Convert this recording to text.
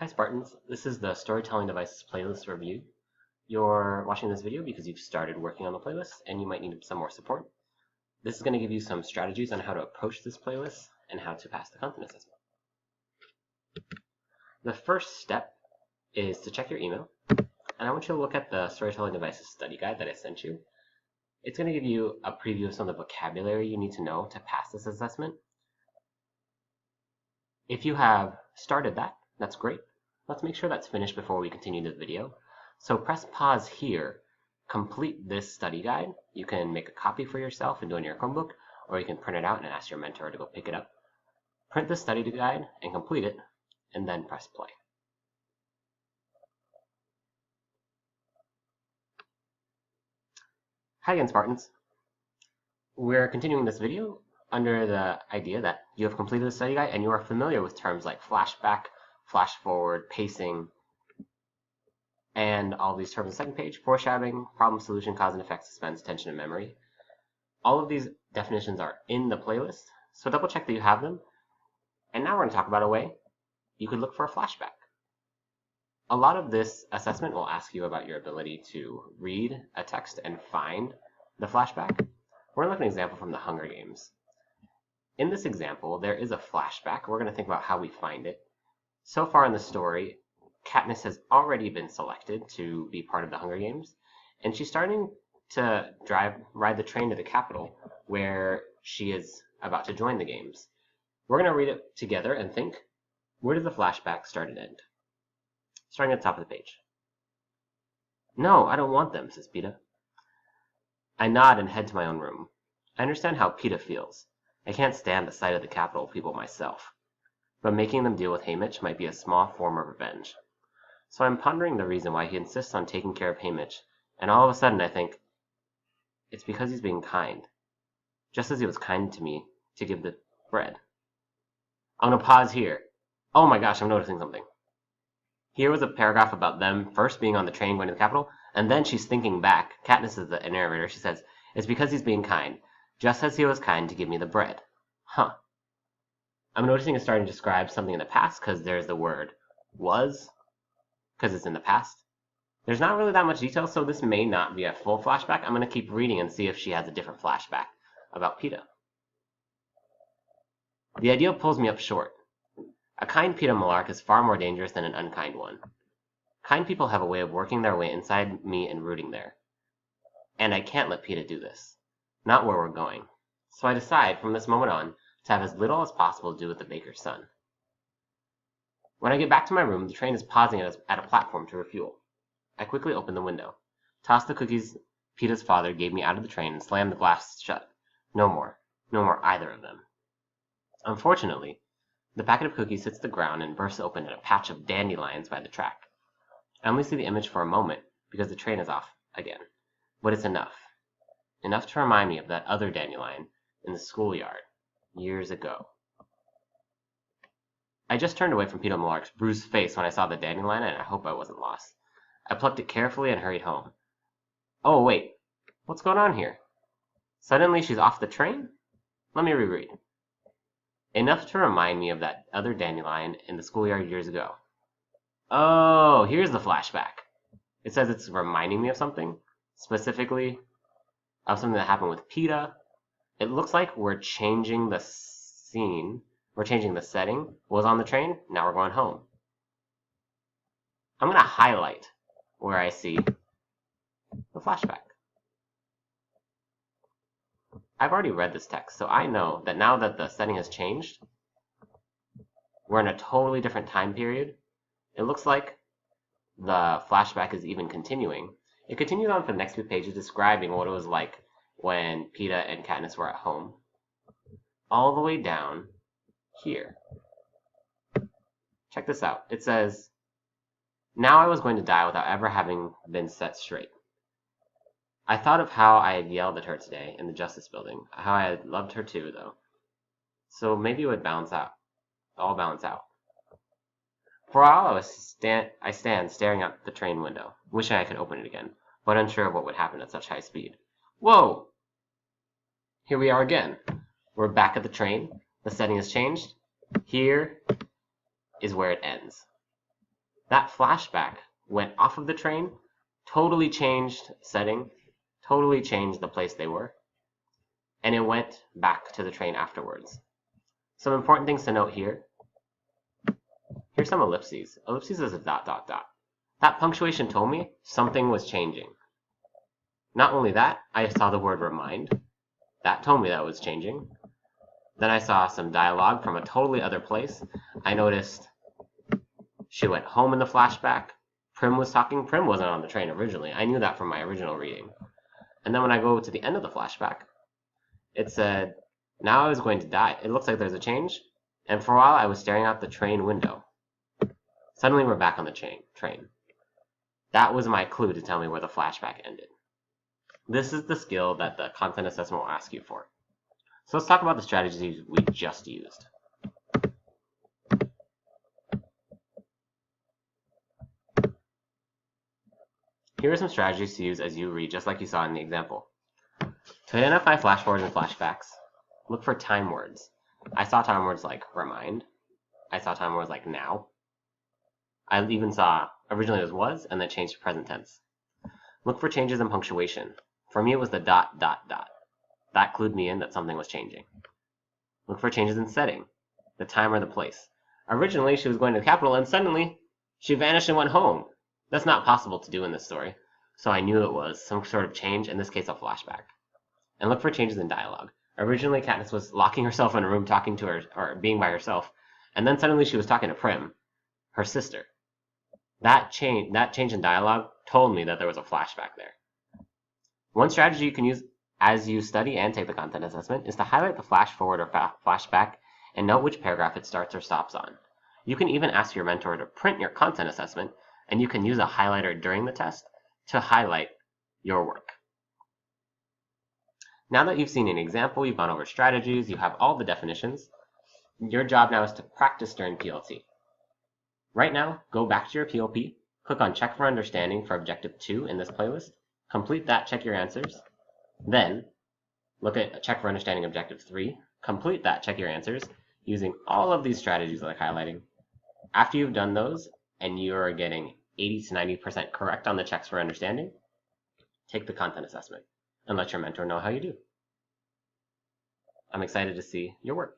Hi Spartans, this is the Storytelling Devices playlist review. You're watching this video because you've started working on the playlist and you might need some more support. This is going to give you some strategies on how to approach this playlist and how to pass the content assessment. The first step is to check your email, and I want you to look at the Storytelling Devices study guide that I sent you. It's going to give you a preview of some of the vocabulary you need to know to pass this assessment. If you have started that, that's great. Let's make sure that's finished before we continue the video. So press pause here, complete this study guide. You can make a copy for yourself and do it in your Chromebook, or you can print it out and ask your mentor to go pick it up. Print the study guide and complete it, and then press play. Hi again, Spartans. We're continuing this video under the idea that you have completed the study guide and you are familiar with terms like flashback, flash forward, pacing, and all these terms on the second page: foreshadowing, problem solution, cause and effect, suspense, tension, and memory. All of these definitions are in the playlist, so double check that you have them. And now we're going to talk about a way you could look for a flashback. A lot of this assessment will ask you about your ability to read a text and find the flashback. We're going to look at an example from the Hunger Games. In this example, there is a flashback. We're going to think about how we find it. So far in the story, Katniss has already been selected to be part of the Hunger Games, and she's starting to ride the train to the Capitol, where she is about to join the games. We're going to read it together and think, where does the flashback start and end? Starting at the top of the page. "No, I don't want them," says Peeta. I nod and head to my own room. I understand how Peeta feels. I can't stand the sight of the Capitol people myself, but making them deal with Haymitch might be a small form of revenge. So I'm pondering the reason why he insists on taking care of Haymitch, and all of a sudden I think, it's because he's being kind, just as he was kind to me to give the bread. I'm gonna pause here. Oh my gosh, I'm noticing something. Here was a paragraph about them first being on the train going to the Capitol, and then she's thinking back. Katniss is the narrator. She says, it's because he's being kind, just as he was kind to give me the bread. Huh. I'm noticing it's starting to describe something in the past because there's the word was, because it's in the past. There's not really that much detail, so this may not be a full flashback. I'm going to keep reading and see if she has a different flashback about Peeta. The idea pulls me up short. A kind Peeta Mellark is far more dangerous than an unkind one. Kind people have a way of working their way inside me and rooting there. And I can't let Peeta do this. Not where we're going. So I decide, from this moment on, to have as little as possible to do with the baker's son. When I get back to my room, the train is pausing at a platform to refuel. I quickly open the window, toss the cookies Peeta's father gave me out of the train, and slam the glass shut. No more. No more either of them. Unfortunately, the packet of cookies hits the ground and bursts open in a patch of dandelions by the track. I only see the image for a moment because the train is off again, but it's enough. Enough to remind me of that other dandelion in the schoolyard years ago. I just turned away from Peeta Mellark's bruised face when I saw the dandelion, and I hope I wasn't lost. I plucked it carefully and hurried home. Oh wait, what's going on here? Suddenly she's off the train? Let me reread. Enough to remind me of that other dandelion in the schoolyard years ago. Oh, here's the flashback. It says it's reminding me of something, specifically of something that happened with Peeta. It looks like we're changing the scene. We're changing the setting. Was on the train, now we're going home. I'm going to highlight where I see the flashback. I've already read this text, so I know that now that the setting has changed, we're in a totally different time period. It looks like the flashback is even continuing. It continues on for the next few pages, describing what it was like when Peeta and Katniss were at home, all the way down here. Check this out. It says, now I was going to die without ever having been set straight. I thought of how I had yelled at her today in the Justice Building, how I had loved her too, though. So maybe it would balance out. All balance out. For a while, I stand staring out the train window, wishing I could open it again, but unsure of what would happen at such high speed. Whoa! Here we are again. We're back at the train. The setting has changed. Here is where it ends. that flashback went off of the train, totally changed setting, totally changed the place they were, and it went back to the train afterwards. Some important things to note here. Here's some ellipses. Ellipses is a dot, dot, dot. That punctuation told me something was changing. Not only that, I saw the word remind. That told me that was changing. Then I saw some dialogue from a totally other place. I noticed she went home in the flashback. Prim was talking. Prim wasn't on the train originally. I knew that from my original reading. And then when I go to the end of the flashback, it said, now I was going to die. It looks like there's a change. And for a while, I was staring out the train window. Suddenly, we're back on the train. That was my clue to tell me where the flashback ended. This is the skill that the content assessment will ask you for. So let's talk about the strategies we just used. Here are some strategies to use as you read, just like you saw in the example. To identify flash forwards and flashbacks, look for time words. I saw time words like remind. I saw time words like now. I even saw originally it was, and then changed to present tense. Look for changes in punctuation. For me, it was the dot, dot, dot. That clued me in that something was changing. Look for changes in setting, the time or the place. Originally, she was going to the capital, and suddenly, she vanished and went home. That's not possible to do in this story, so I knew it was some sort of change, in this case a flashback. And look for changes in dialogue. Originally, Katniss was locking herself in a room talking to her, or being by herself, and then suddenly she was talking to Prim, her sister. That change in dialogue told me that there was a flashback there. One strategy you can use as you study and take the content assessment is to highlight the flash forward or flashback and note which paragraph it starts or stops on. You can even ask your mentor to print your content assessment, and you can use a highlighter during the test to highlight your work. Now that you've seen an example, you've gone over strategies, you have all the definitions, your job now is to practice during PLT. Right now, go back to your PLP, click on Check for Understanding for Objective 2 in this playlist, complete that, check your answers. Then, look at Check for Understanding Objective 3, complete that, check your answers, using all of these strategies like highlighting. After you've done those, and you're getting 80 to 90% correct on the checks for understanding, take the content assessment, and let your mentor know how you do. I'm excited to see your work.